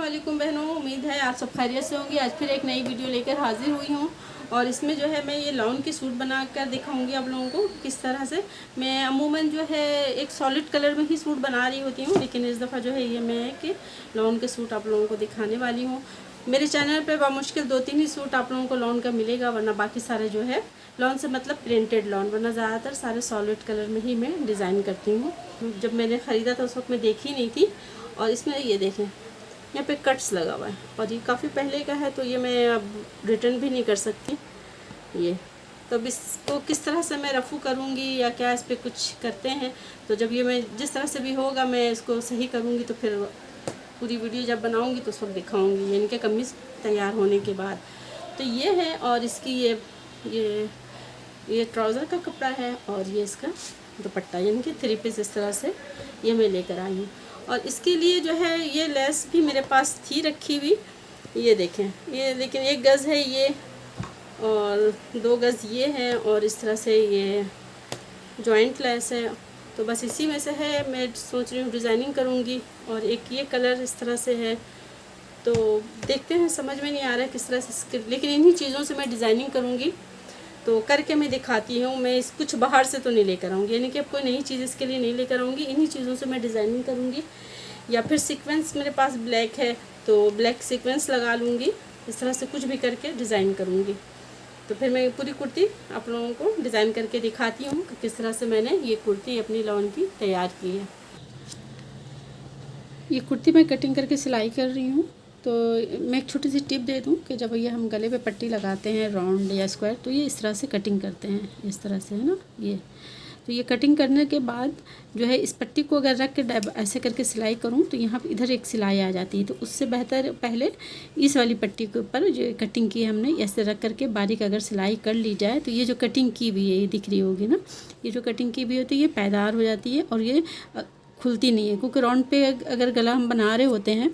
वालेकुम बहनों, उम्मीद है आप सब खैरियत से होंगी। आज फिर एक नई वीडियो लेकर हाजिर हुई हूँ और इसमें जो है मैं ये लॉन की सूट बना कर दिखाऊंगी आप लोगों को किस तरह से। मैं अमूमन जो है एक सॉलिड कलर में ही सूट बना रही होती हूँ, लेकिन इस दफ़ा जो है ये मैं एक लॉन के सूट आप लोगों को दिखाने वाली हूँ। मेरे चैनल पे बामुश्किल 2-3 ही सूट आप लोगों को लॉन का मिलेगा, वरना बाकी सारे जो है लॉन से मतलब प्रिंटेड लॉन, वरना ज़्यादातर सारे सॉलिड कलर में ही मैं डिज़ाइन करती हूँ। जब मैंने ख़रीदा था उस वक्त मैं देखी नहीं थी। और इसमें ये देखें यहाँ पे कट्स लगा हुआ है और ये काफ़ी पहले का है, तो ये मैं अब रिटर्न भी नहीं कर सकती ये। तो अब इसको किस तरह से मैं रफ़ू करूँगी या क्या इस पर कुछ करते हैं, तो जब ये मैं जिस तरह से भी होगा मैं इसको सही करूँगी तो फिर पूरी वीडियो जब बनाऊँगी तो उस वक्त दिखाऊँगी, यानी कि कमीज़ तैयार होने के बाद। तो ये है और इसकी ये ट्राउज़र का कपड़ा है और ये इसका दुपट्टा, यानी कि 3 पीस इस तरह से ये मैं लेकर आई हूँ। और इसके लिए जो है ये लेस भी मेरे पास थी रखी हुई, ये देखें ये, लेकिन 1 गज़ है ये और 2 गज़ ये है और इस तरह से ये जॉइंट लेस है। तो बस इसी में से है, मैं सोच रही हूँ डिज़ाइनिंग करूँगी। और एक ये कलर इस तरह से है, तो देखते हैं, समझ में नहीं आ रहा है किस तरह से, लेकिन इन्हीं चीज़ों से मैं डिज़ाइनिंग करूँगी तो करके मैं दिखाती हूँ। मैं इस कुछ बाहर से तो नहीं लेकर आऊँगी, यानी कि अब कोई नई चीज़ इसके लिए नहीं लेकर आऊँगी, इन्हीं चीज़ों से मैं डिज़ाइनिंग करूँगी। या फिर सीक्वेंस मेरे पास ब्लैक है तो ब्लैक सीक्वेंस लगा लूँगी, इस तरह से कुछ भी करके डिज़ाइन करूँगी। तो फिर मैं पूरी कुर्ती आप लोगों को डिज़ाइन करके दिखाती हूँ कि किस तरह से मैंने ये कुर्ती अपनी लॉन की तैयार की है। ये कुर्ती मैं कटिंग करके सिलाई कर रही हूँ। तो मैं एक छोटी सी टिप दे दूँ कि जब ये हम गले पे पट्टी लगाते हैं राउंड या स्क्वायर, तो ये इस तरह से कटिंग करते हैं, इस तरह से, है ना। ये तो ये कटिंग करने के बाद जो है इस पट्टी को अगर रख के ऐसे करके सिलाई करूँ तो यहाँ इधर एक सिलाई आ जाती है। तो उससे बेहतर पहले इस वाली पट्टी के ऊपर जो कटिंग की हमने ऐसे रख करके बारीक अगर सिलाई कर ली जाए तो ये जो कटिंग की हुई है ये दिख रही होगी ना, ये जो कटिंग की हुई होती है ये पायदार हो जाती है और ये खुलती नहीं है। क्योंकि राउंड पे अगर गला हम बना रहे होते हैं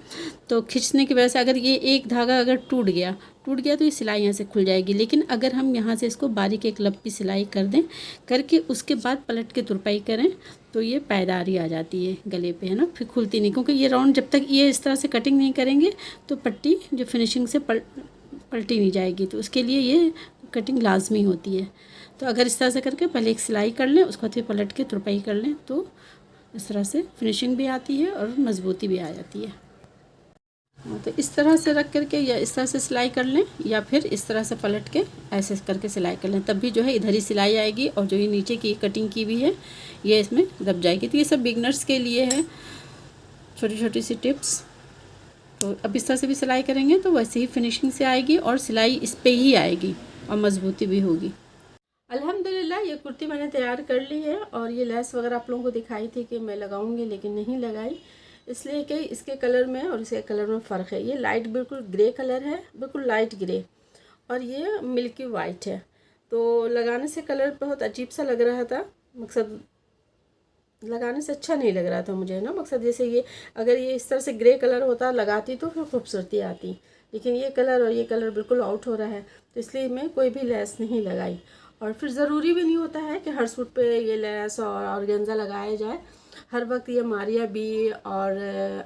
तो खींचने की वजह से अगर ये एक धागा अगर टूट गया तो ये सिलाई यहाँ से खुल जाएगी। लेकिन अगर हम यहाँ से इसको बारीक एक लंबी सिलाई कर दें, करके उसके बाद पलट के तुरपाई करें तो ये पायदारी आ जाती है गले पे, है ना, फिर खुलती नहीं। क्योंकि ये राउंड जब तक ये इस तरह से कटिंग नहीं करेंगे तो पट्टी जो फिनिशिंग से पलटी नहीं जाएगी। तो उसके लिए ये कटिंग लाजमी होती है। तो अगर इस तरह से करके पहले एक सिलाई कर लें, उसके बाद फिर पलट के तुरपाई कर लें तो इस तरह से फिनिशिंग भी आती है और मज़बूती भी आ जाती है। तो इस तरह से रख करके या इस तरह से सिलाई कर लें या फिर इस तरह से पलट के ऐसे करके सिलाई कर लें, तब भी जो है इधर ही सिलाई आएगी और जो ये नीचे की कटिंग की भी है ये इसमें दब जाएगी। तो ये सब बिगनर्स के लिए है, छोटी छोटी सी टिप्स। तो अब इस तरह से भी सिलाई करेंगे तो वैसे ही फिनिशिंग से आएगी और सिलाई इस पर ही आएगी और मज़बूती भी होगी। अल्हम्दुलिल्लाह ये कुर्ती मैंने तैयार कर ली है और ये लेस वगैरह आप लोगों को दिखाई थी कि मैं लगाऊंगी, लेकिन नहीं लगाई, इसलिए कि इसके कलर में और इसके कलर में फ़र्क है। ये लाइट बिल्कुल ग्रे कलर है, बिल्कुल लाइट ग्रे, और ये मिल्की वाइट है। तो लगाने से कलर बहुत अजीब सा लग रहा था, मकसद लगाने से अच्छा नहीं लग रहा था मुझे ना। मकसद जैसे ये अगर ये इस तरह से ग्रे कलर होता लगाती तो फिर खूबसूरती आती, लेकिन ये कलर और ये कलर बिल्कुल आउट हो रहा है, तो इसलिए मैं कोई भी लेस नहीं लगाई। और फिर ज़रूरी भी नहीं होता है कि हर सूट पे ये लेस और ऑर्गेन्जा लगाया जाए। हर वक्त ये मारिया बी और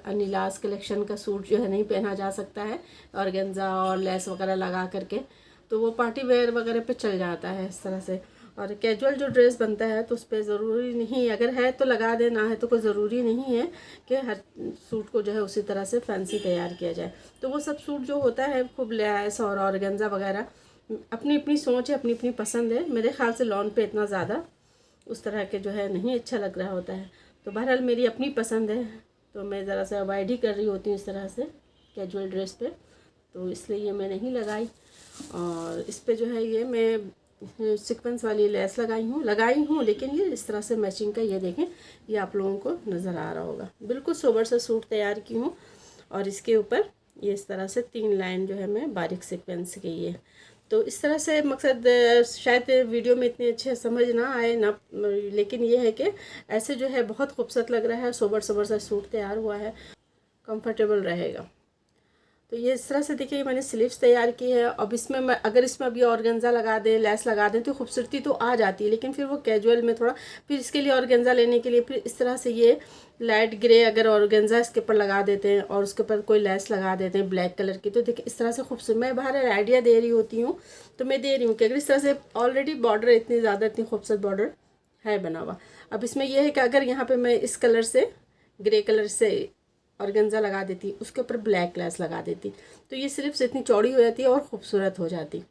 अनिलास कलेक्शन का सूट जो है नहीं पहना जा सकता है ऑर्गेन्जा और लेस वगैरह लगा करके, तो वो पार्टी वेयर वगैरह पे चल जाता है इस तरह से। और कैजुअल जो ड्रेस बनता है तो उस पर ज़रूरी नहीं, अगर है तो लगा दे, ना है तो कोई ज़रूरी नहीं है कि हर सूट को जो है उसी तरह से फैंसी तैयार किया जाए। तो वो सब सूट जो होता है खूब लेस और ऑर्गेन्जा वगैरह, अपनी अपनी सोच है, अपनी अपनी पसंद है। मेरे ख्याल से लॉन पे इतना ज़्यादा उस तरह के जो है नहीं अच्छा लग रहा होता है। तो बहरहाल मेरी अपनी पसंद है, तो मैं ज़रा सा अवॉइड ही कर रही होती हूँ इस तरह से कैजुअल ड्रेस पे, तो इसलिए ये मैं नहीं लगाई। और इस पे जो है ये मैं सीक्वेंस वाली लेस लगाई हूँ, लेकिन ये इस तरह से मैचिंग का, ये देखें, ये आप लोगों को नज़र आ रहा होगा। बिल्कुल सोबर सा सूट तैयार की हूँ और इसके ऊपर ये इस तरह से 3 लाइन जो है मैं बारीक सीक्वेंस की है। तो इस तरह से मकसद शायद वीडियो में इतनी अच्छे समझ ना आए ना, लेकिन ये है कि ऐसे जो है बहुत खूबसूरत लग रहा है, सोबर सोबर सा सूट तैयार हुआ है, कंफर्टेबल रहेगा। तो ये इस तरह से देखिए मैंने स्लीव्स तैयार की है। अब इसमें मैं अगर इसमें अभी ऑर्गेन्जा लगा दें, लेस लगा दें तो खूबसूरती तो आ जाती है, लेकिन फिर वो कैजुअल में थोड़ा, फिर इसके लिए ऑर्गेन्जा लेने के लिए फिर इस तरह से ये लाइट ग्रे अगर ऑर्गेन्जा इसके ऊपर लगा देते हैं और उसके ऊपर कोई लेस लगा देते हैं ब्लैक कलर की, तो देखिए इस तरह से खूबसूरत, मैं बाहर आइडिया दे रही होती हूँ तो मैं दे रही हूँ कि अगर इस तरह से ऑलरेडी बॉर्डर इतनी ज़्यादा इतनी खूबसूरत बॉर्डर है बना हुआ। अब इसमें यह है कि अगर यहाँ पे मैं इस कलर से ग्रे कलर से ऑर्गेन्जा लगा देती, उसके ऊपर ब्लैक लेस लगा देती, तो ये सिर्फ इतनी चौड़ी हो जाती है और ख़ूबसूरत हो जाती।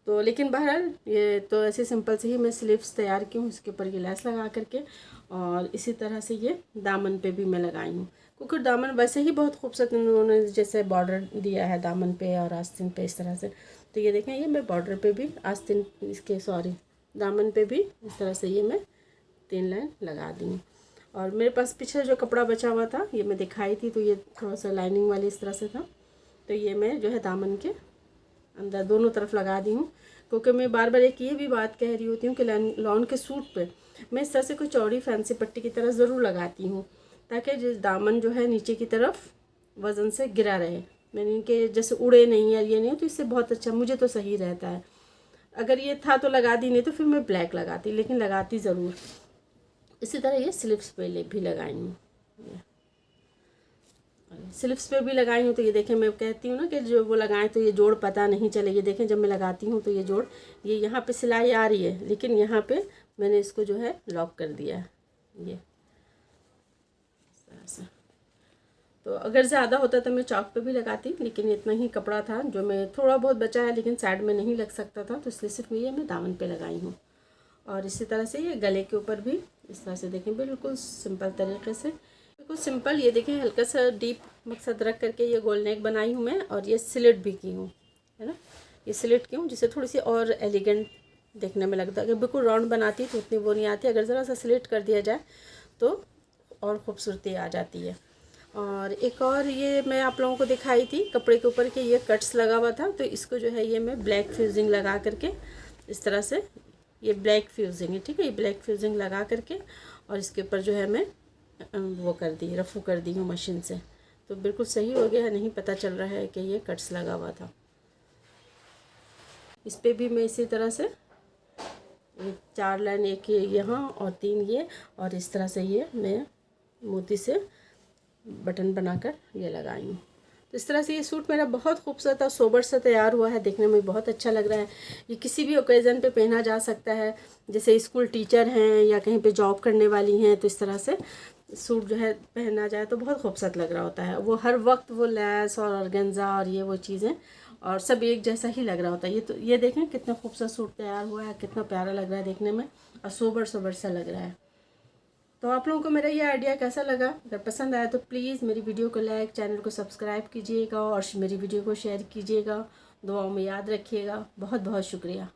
तो लेकिन बहरहाल ये तो ऐसे सिंपल से ही मैं स्लीव्स तैयार की हूँ, इसके ऊपर ये लेस लगा करके, और इसी तरह से ये दामन पे भी मैं लगाई हूँ, क्योंकि दामन वैसे ही बहुत खूबसूरत उन्होंने जैसे बॉर्डर दिया है दामन पे और आस्तीन पे इस तरह से। तो ये देखें, ये मैं बॉर्डर पे भी आस्तीन इसके दामन पे भी इस तरह से ये मैं 3 लाइन लगा दी हूँ। और मेरे पास पीछे जो कपड़ा बचा हुआ था ये मैं दिखाई थी, तो ये थोड़ा सा लाइनिंग वाली इस तरह से था, तो ये मैं जो है दामन के अंदर दोनों तरफ लगा दी हूँ, क्योंकि मैं बार बार एक ये भी बात कह रही होती हूँ कि लॉन के सूट पे मैं इस तरह से कोई चौड़ी फैंसी पट्टी की तरह ज़रूर लगाती हूँ, ताकि जिस दामन जो है नीचे की तरफ वज़न से गिरा रहे, मैंने इनके जैसे उड़े नहीं या ये नहीं, तो इससे बहुत अच्छा, मुझे तो सही रहता है। अगर ये था तो लगा दी, नहीं तो फिर मैं ब्लैक लगाती, लेकिन लगाती ज़रूर। इसी तरह ये स्लीव्स पे भी लगाई हूँ, स्लीव्स पे भी लगाई हूँ। तो ये देखें, मैं कहती हूँ ना कि जो वो लगाएं तो ये जोड़ पता नहीं चले। ये देखें, जब मैं लगाती हूँ तो ये जोड़, ये यहाँ पे सिलाई आ रही है, लेकिन यहाँ पे मैंने इसको जो है लॉक कर दिया है ये इस तरह से। तो अगर ज़्यादा होता तो मैं चौक पे भी लगाती, लेकिन इतना ही कपड़ा था जो मैं थोड़ा बहुत बचा है, लेकिन साइड में नहीं लग सकता था, तो इसलिए सिर्फ ये मैं दामन पे लगाई हूँ। और इसी तरह से ये गले के ऊपर भी इस तरह से देखें, बिल्कुल सिंपल तरीके से, बिल्कुल सिंपल। ये देखें, हल्का सा डीप मकसद रख करके ये गोल नेक बनाई हूँ मैं, और ये स्लिट भी की हूँ, है ना, ये स्लिट की हूँ जिससे थोड़ी सी और एलिगेंट देखने में लगता है। अगर बिल्कुल राउंड बनाती तो उतनी वो नहीं आती, अगर ज़रा सा स्लिट कर दिया जाए तो और खूबसूरती आ जाती है। और एक और ये मैं आप लोगों को दिखाई थी कपड़े के ऊपर कि ये कट्स लगा हुआ था, तो इसको जो है ये मैं ब्लैक फ्यूजिंग लगा करके इस तरह से, ये ब्लैक फ्यूजिंग है, ठीक है, ये ब्लैक फ्यूजिंग लगा करके और इसके ऊपर जो है मैं वो कर दी, रफ़ू कर दी हूँ मशीन से, तो बिल्कुल सही हो गया है, नहीं पता चल रहा है कि ये कट्स लगा हुआ था। इस पे भी मैं इसी तरह से 4 लाइन, एक ये यहाँ और 3 ये, और इस तरह से ये मैं मोती से बटन बनाकर ये लगाई हूँ। तो इस तरह से ये सूट मेरा बहुत खूबसूरत और सोबर सा तैयार हुआ है, देखने में बहुत अच्छा लग रहा है। ये किसी भी ओकेज़न पे पहना जा सकता है, जैसे स्कूल टीचर हैं या कहीं पे जॉब करने वाली हैं, तो इस तरह से सूट जो है पहना जाए तो बहुत खूबसूरत लग रहा होता है। वो हर वक्त वो लेस और ऑर्गेन्जा और ये वो चीज़ें और सब एक जैसा ही लग रहा होता है। ये तो ये देखें कितना खूबसूरत सूट तैयार हुआ है, कितना प्यारा लग रहा है देखने में और सोबर सोबर सा लग रहा है। तो आप लोगों को मेरा ये आइडिया कैसा लगा? अगर पसंद आया तो प्लीज़ मेरी वीडियो को लाइक, चैनल को सब्सक्राइब कीजिएगा और मेरी वीडियो को शेयर कीजिएगा। दुआओं में याद रखिएगा। बहुत बहुत शुक्रिया।